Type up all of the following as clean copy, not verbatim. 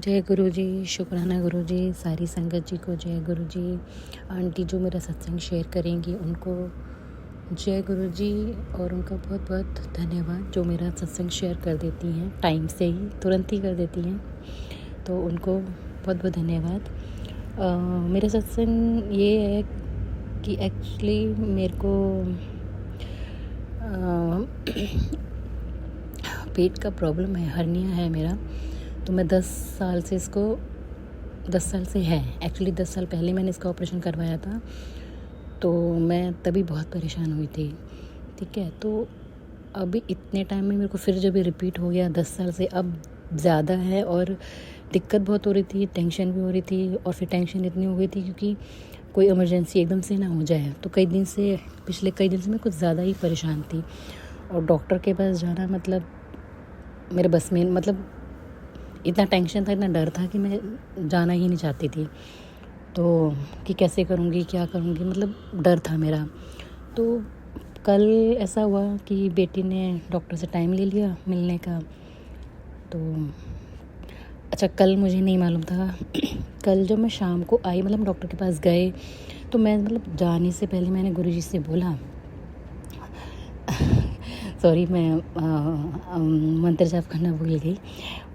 जय गुरु जी, शुक्राना गुरु जी, सारी संगत जी को जय गुरु जी। आंटी जो मेरा सत्संग शेयर करेंगी उनको जय गुरु जी, और उनका बहुत बहुत धन्यवाद जो मेरा सत्संग शेयर कर देती हैं, टाइम से ही तुरंत ही कर देती हैं, तो उनको बहुत बहुत धन्यवाद। मेरा सत्संग ये है कि एक्चुअली मेरे को पेट का प्रॉब्लम है, हर्निया है मेरा। तो मैं 10 साल से इसको 10 साल से है एक्चुअली 10 साल पहले मैंने इसका ऑपरेशन करवाया था, तो मैं तभी बहुत परेशान हुई थी। ठीक है, तो अभी इतने टाइम में मेरे को फिर जब ये रिपीट हो गया 10 साल से, अब ज़्यादा है और दिक्कत बहुत हो रही थी, टेंशन भी हो रही थी। और फिर टेंशन इतनी हो गई थी क्योंकि कोई इमरजेंसी एकदम से ना हो जाए, तो पिछले कई दिन से मैं कुछ ज़्यादा ही परेशान थी। और डॉक्टर के पास जाना मतलब मेरे बस में, मतलब इतना टेंशन था, इतना डर था कि मैं जाना ही नहीं चाहती थी। तो कि कैसे करूँगी, क्या करूँगी, मतलब डर था मेरा। तो कल ऐसा हुआ कि बेटी ने डॉक्टर से टाइम ले लिया मिलने का। तो अच्छा, कल मुझे नहीं मालूम था कल जब मैं शाम को आई, मतलब डॉक्टर के पास गए, तो मैं मतलब जाने से पहले मैंने गुरुजी से बोला सॉरी, मैं मंत्र जाप करना भूल गई।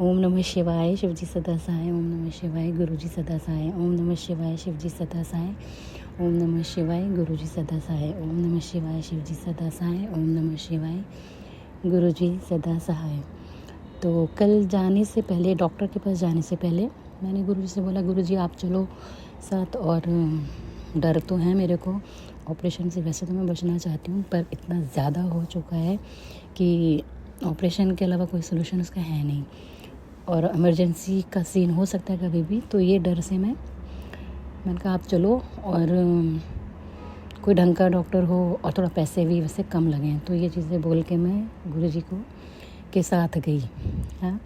ओम नमः शिवाय शिवजी सदा सहाय, ओम नमः शिवाय गुरुजी सदा सहाय, ओम नमः शिवाय शिवजी सदा सहाय, ओम नमः शिवाय गुरुजी सदा सहाय, ओम नमः शिवाय शिवजी सदा सहाय, ओम नमः शिवाय गुरुजी सदा सहाय। तो कल जाने से पहले, डॉक्टर के पास जाने से पहले, मैंने गुरुजी से बोला, गुरुजी आप चलो साथ, और डर तो है मेरे को ऑपरेशन से। वैसे तो मैं बचना चाहती हूँ, पर इतना ज़्यादा हो चुका है कि ऑपरेशन के अलावा कोई सोल्यूशन उसका है नहीं, और इमरजेंसी का सीन हो सकता है कभी भी। तो ये डर से मैंने कहा आप चलो, और कोई ढंग का डॉक्टर हो और थोड़ा पैसे भी वैसे कम लगें। तो ये चीज़ें बोल के मैं गुरुजी के साथ गई। हाँ,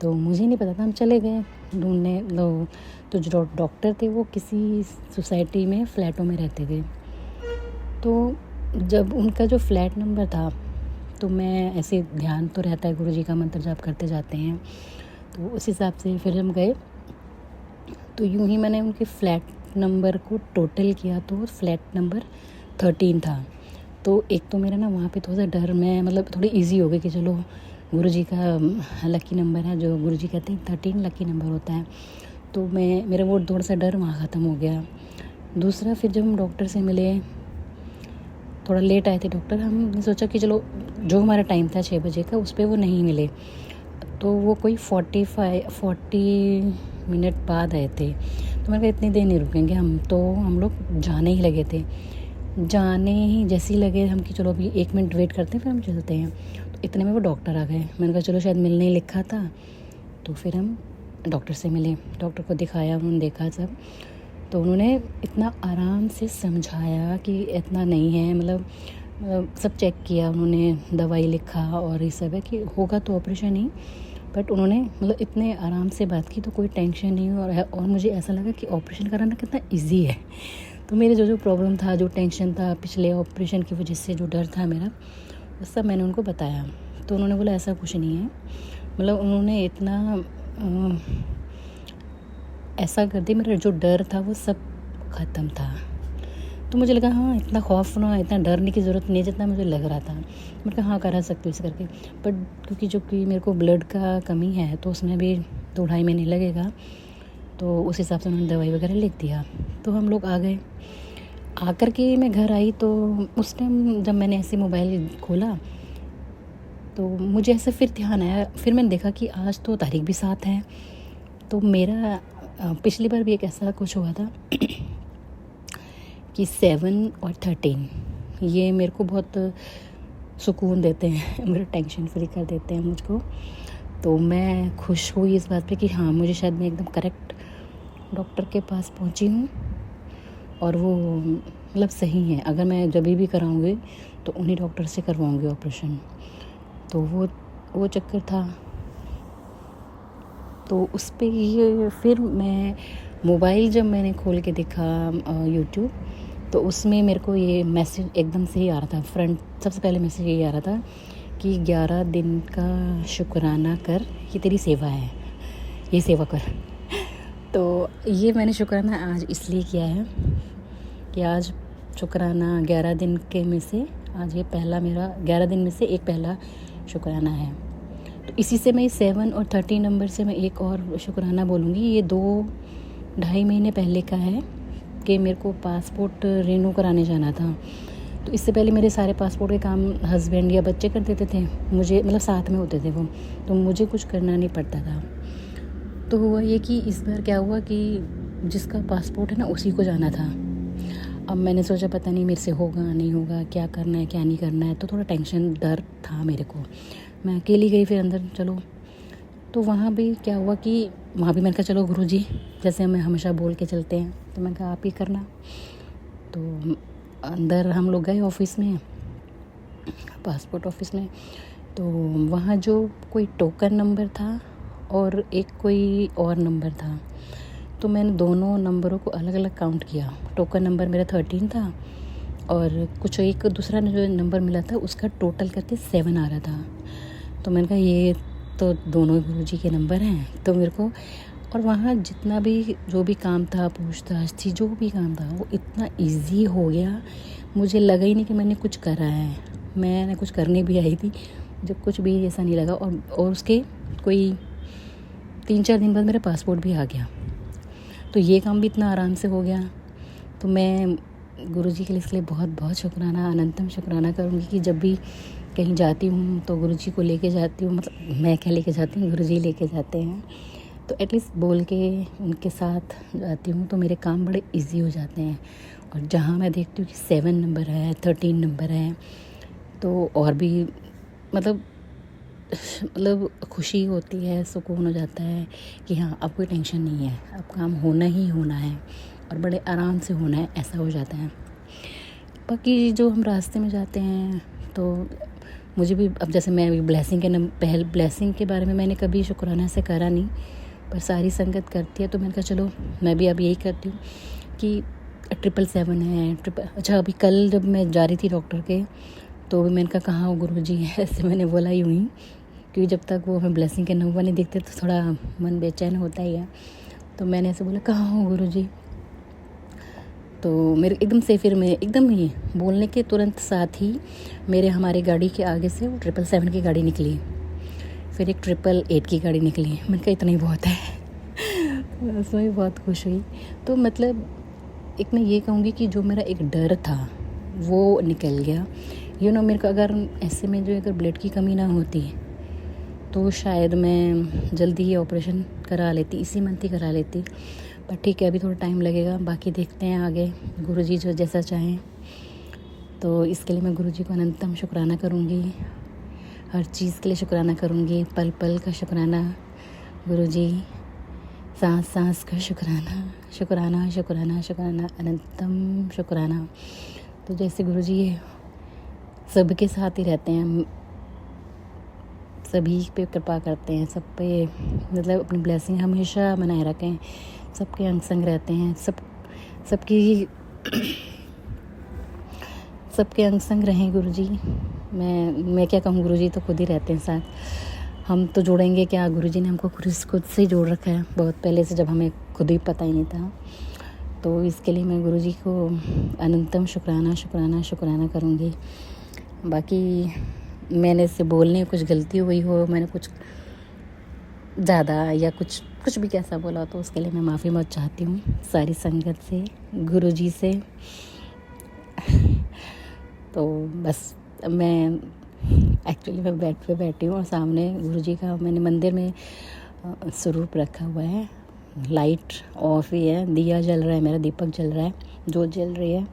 तो मुझे नहीं पता था, हम चले गए ढूंढने लोग। तो जो डॉक्टर थे वो किसी सोसाइटी में फ्लैटों में रहते थे। तो जब उनका जो फ्लैट नंबर था, तो मैं ऐसे ध्यान तो रहता है, गुरुजी का मंत्र जाप करते जाते हैं, तो उस हिसाब से फिर हम गए। तो यूं ही मैंने उनके फ्लैट नंबर को टोटल किया तो फ्लैट नंबर 13 था। तो एक तो मेरा ना वहाँ पे थोड़ा सा डर, मैं मतलब थोड़ी इजी हो गई कि चलो गुरुजी का लकी नंबर है, जो गुरुजी कहते हैं 13 लकी नंबर होता है। तो मेरा वो थोड़ा सा डर वहाँ ख़त्म हो गया। दूसरा, फिर जब हम डॉक्टर से मिले, थोड़ा लेट आए थे डॉक्टर, हमने सोचा कि चलो जो हमारा टाइम था 6 बजे का, उस पर वो नहीं मिले, तो वो कोई 40 मिनट बाद आए थे। तो मैंने कहा इतनी देर नहीं रुकेंगे हम, तो हम लोग जाने ही लगे थे। जाने ही जैसे ही लगे हम कि चलो अभी 1 मिनट वेट करते हैं फिर हम चलते हैं, तो इतने में वो डॉक्टर आ गए। मैंने कहा चलो शायद मिलने ही लिखा था। तो फिर हम डॉक्टर से मिले, डॉक्टर को दिखाया, उन्होंने देखा सब। तो उन्होंने इतना आराम से समझाया कि इतना नहीं है, मतलब सब चेक किया उन्होंने, दवाई लिखा और ये सब है कि होगा तो ऑपरेशन ही। बट उन्होंने मतलब इतने आराम से बात की, तो कोई टेंशन नहीं हुई। और मुझे ऐसा लगा कि ऑपरेशन कराना कितना इजी है। तो मेरे जो प्रॉब्लम था, जो टेंशन था पिछले ऑपरेशन की वजह से, जो डर था मेरा, वो सब मैंने उनको बताया। तो उन्होंने बोला ऐसा कुछ नहीं है, मतलब उन्होंने इतना ऐसा कर दिया, मेरा जो डर था वो सब ख़त्म था। तो मुझे लगा हाँ, इतना खौफ ना, इतना डरने की ज़रूरत नहीं है जितना मुझे लग रहा था। मैंने कहा हाँ, करा सकती हूँ इसे करके। बट क्योंकि मेरे को ब्लड का कमी है, तो उसमें भी 2-2.5 महीने लगेगा, तो उस हिसाब से उन्होंने दवाई वगैरह लिख दिया। तो हम लोग आ गए। आकर के मैं घर आई, तो उस टाइम जब मैंने ऐसे मोबाइल खोला, तो मुझे ऐसे फिर ध्यान आया, फिर मैंने देखा कि आज तो तारीख भी 7 है। तो मेरा पिछली बार भी एक ऐसा कुछ हुआ था कि 7 और 13 ये मेरे को बहुत सुकून देते हैं, मेरा टेंशन फ्री कर देते हैं मुझको। तो मैं खुश हुई इस बात पे कि हाँ, मुझे शायद मैं एकदम करेक्ट डॉक्टर के पास पहुंची हूँ, और वो मतलब सही है। अगर मैं जब भी कराऊंगी तो उन्हीं डॉक्टर से करवाऊंगी ऑपरेशन। तो वो चक्कर था। तो उस पे ये फिर मैं मोबाइल जब मैंने खोल के देखा यूट्यूब, तो उसमें मेरे को ये मैसेज एकदम से ही आ रहा था। सबसे पहले मैसेज यही आ रहा था कि 11 दिन का शुक्राना कर, ये तेरी सेवा है। ये सेवा कर। तो ये मैंने शुक्राना आज इसलिए किया है कि आज शुक्राना 11 दिन के में से आज ये पहला मेरा 11 दिन में से एक पहला शुक्राना है। तो इसी से मैं 7 और 13 नंबर से मैं एक और शुक्राना बोलूँगी। ये 2-2.5 महीने पहले का है कि मेरे को पासपोर्ट रिन्यू कराने जाना था। तो इससे पहले मेरे सारे पासपोर्ट के काम हस्बैंड या बच्चे कर देते थे, मुझे मतलब साथ में होते थे वो, तो मुझे कुछ करना नहीं पड़ता था। तो हुआ ये कि इस बार क्या हुआ कि जिसका पासपोर्ट है ना उसी को जाना था। अब मैंने सोचा पता नहीं मेरे से होगा नहीं होगा, क्या करना है क्या नहीं करना है, तो थोड़ा टेंशन डर था मेरे को। मैं अकेली गई फिर अंदर, चलो तो वहाँ भी क्या हुआ कि वहाँ भी मैंने कहा चलो गुरुजी जैसे हमें हमेशा बोल के चलते हैं, तो मैंने कहा आप ही करना। तो अंदर हम लोग गए ऑफिस में, पासपोर्ट ऑफिस में। तो वहाँ जो कोई टोकन नंबर था और एक कोई और नंबर था, तो मैंने दोनों नंबरों को अलग अलग काउंट किया। टोकन नंबर मेरा 13 था और कुछ एक दूसरा जो नंबर मिला था उसका टोटल करके 7 आ रहा था। तो मैंने कहा ये तो दोनों गुरुजी के नंबर हैं। तो मेरे को और वहाँ जितना भी जो भी काम था, पूछताछ थी, जो भी काम था वो इतना इजी हो गया, मुझे लगा ही नहीं कि मैंने कुछ करा है। मैंने कुछ करने भी आई थी, मुझे कुछ भी ऐसा नहीं लगा। और उसके कोई 3-4 दिन बाद मेरा पासपोर्ट भी आ गया। तो ये काम भी इतना आराम से हो गया। तो मैं गुरुजी के लिए इसके लिए बहुत बहुत शुक्राना, अनंतम शुक्राना करूँगी कि जब भी कहीं जाती हूँ तो गुरुजी को लेके जाती हूँ। मतलब मैं क्या लेके जाती हूँ, गुरुजी लेके जाते हैं। तो एटलीस्ट बोल के उनके साथ जाती हूँ तो मेरे काम बड़े इजी हो जाते हैं। और जहाँ मैं देखती हूँ कि 7 नंबर है, 13 नंबर है, तो और भी मतलब खुशी होती है, सुकून हो जाता है कि हाँ अब कोई टेंशन नहीं है, अब काम होना ही होना है और बड़े आराम से होना है, ऐसा हो जाता है। बाकी जो हम रास्ते में जाते हैं तो मुझे भी अब जैसे मैं अभी ब्लेसिंग के बारे में मैंने कभी शुक्राना से करा नहीं, पर सारी संगत करती है तो मैंने कहा चलो मैं भी अब यही करती हूँ कि 777 है। अच्छा अभी कल जब मैं जा रही थी डॉक्टर के तो भी मैंने कहा कहाँ हो गुरुजी, ऐसे मैंने बोला यूँ ही, क्योंकि जब तक वो हमें ब्लेसिंग के नंबर नहीं दिखते तो थोड़ा मन बेचैन होता ही है। तो मैंने ऐसे बोला कहाँ हो गुरुजी। तो मेरे एकदम से फिर मैं एकदम ही बोलने के तुरंत साथ ही हमारे गाड़ी के आगे से वो 777 की गाड़ी निकली, फिर एक 888 की गाड़ी निकली। मैंने कहा इतना ही बहुत है। उसमें भी बहुत खुश हुई। तो मतलब एक मैं ये कहूँगी कि जो मेरा एक डर था वो निकल गया। मेरे को अगर ऐसे में जो अगर ब्लड की कमी ना होती तो शायद मैं जल्दी ही ऑपरेशन करा लेती, इसी मंथ ही करा लेती। पर ठीक है अभी थोड़ा टाइम लगेगा, बाकी देखते हैं आगे गुरुजी जो जैसा चाहें। तो इसके लिए मैं गुरुजी को अनंतम शुक्राना करूँगी, हर चीज़ के लिए शुक्राना करूँगी, पल पल का शुक्राना गुरुजी, सांस सांस का शुक्राना शुक्राना शुक्राना शुक्राना अनंतम शुक्राना। तो जैसे गुरुजी सबके साथ ही रहते हैं, सभी पे कृपा करते हैं, सब पे मतलब अपनी ब्लेसिंग हमेशा बनाए रखें, सबके अंग संग रहते हैं, सबके अंग संग रहें गुरुजी। मैं क्या कहूँ, गुरुजी तो खुद ही रहते हैं साथ। हम तो जोड़ेंगे क्या, गुरुजी ने हमको खुद से ही जोड़ रखा है बहुत पहले से, जब हमें खुद ही पता ही नहीं था। तो इसके लिए मैं गुरुजी को अनंतम शुक्राना शुक्राना शुक्राना करूँगी। बाकी मैंने से बोलने कुछ गलती हुई हो, मैंने कुछ ज़्यादा या कुछ भी कैसा बोला तो उसके लिए मैं माफ़ी मत चाहती हूँ सारी संगत से, गुरुजी से। तो बस मैं बेड पे बैठी हूँ और सामने गुरुजी का मैंने मंदिर में स्वरूप रखा हुआ है। लाइट ऑफ ही है, दिया जल रहा है, मेरा दीपक जल रहा है, जोत जल रही है।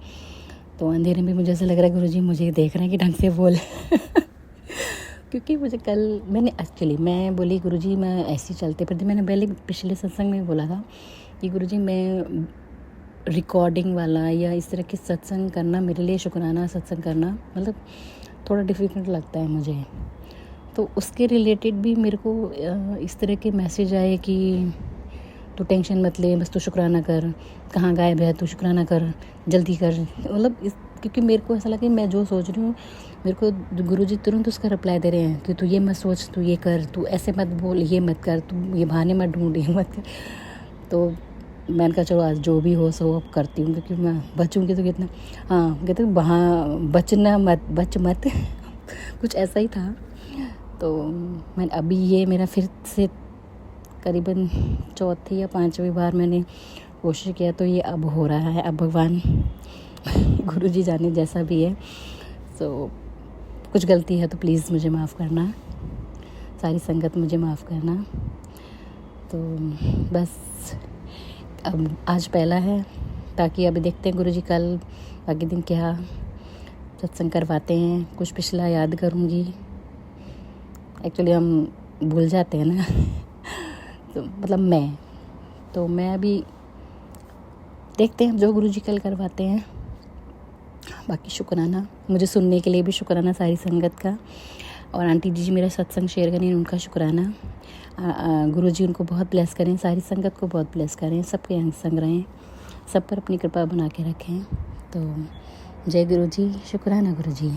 तो अंधेरे में मुझे ऐसा लग रहा है गुरुजी मुझे देख रहे हैं कि ढंग से बोल। क्योंकि मुझे कल मैं बोली गुरुजी मैं ऐसे चलते फिरते, मैंने पहले पिछले सत्संग में बोला था कि गुरुजी मैं रिकॉर्डिंग वाला या इस तरह के सत्संग करना मेरे लिए, शुक्राना सत्संग करना मतलब थोड़ा डिफ़िकल्ट लगता है मुझे। तो उसके रिलेटेड भी मेरे को इस तरह के मैसेज आए कि तो टेंशन मत ले, बस तू शुक्राना कर, कहाँ गायब है तू शुक्राना कर, जल्दी कर। मतलब इस क्योंकि मेरे को ऐसा लगा कि मैं जो सोच रही हूँ मेरे को गुरुजी तुरंत उसका रिप्लाई दे रहे हैं कि तू ये मत सोच, तू ये कर, तू ऐसे मत बोल, ये मत कर, तू ये बहाने मत ढूंढ, ये मत कर। तो मैंने कहा चलो आज जो भी हो सो अब करती हूँ, क्योंकि मैं बचूँगी तो कितना, हाँ कहते बचना मत, बच मत कुछ ऐसा ही था। तो मैं अभी ये मेरा फिर से करीबन चौथी या पांचवी बार मैंने कोशिश किया, तो ये अब हो रहा है। अब भगवान गुरुजी जाने जैसा भी है। सो कुछ गलती है तो प्लीज़ मुझे माफ़ करना, सारी संगत मुझे माफ़ करना। तो बस अब आज पहला है, ताकि अभी देखते हैं गुरुजी कल बाकी दिन क्या सत्संग करवाते हैं। कुछ पिछला याद करूँगी, एक्चुअली हम भूल जाते हैं ना तो मतलब मैं अभी देखते हैं जो गुरुजी कल करवाते हैं। बाकी शुक्राना, मुझे सुनने के लिए भी शुक्राना सारी संगत का, और आंटी जी मेरा सत्संग शेयर करें उनका शुक्राना। गुरुजी उनको बहुत ब्लेस करें, सारी संगत को बहुत ब्लेस करें, सबके अंग संग रहें, सब पर अपनी कृपा बना के रखें। तो जय गुरुजी, शुक्राना गुरुजी।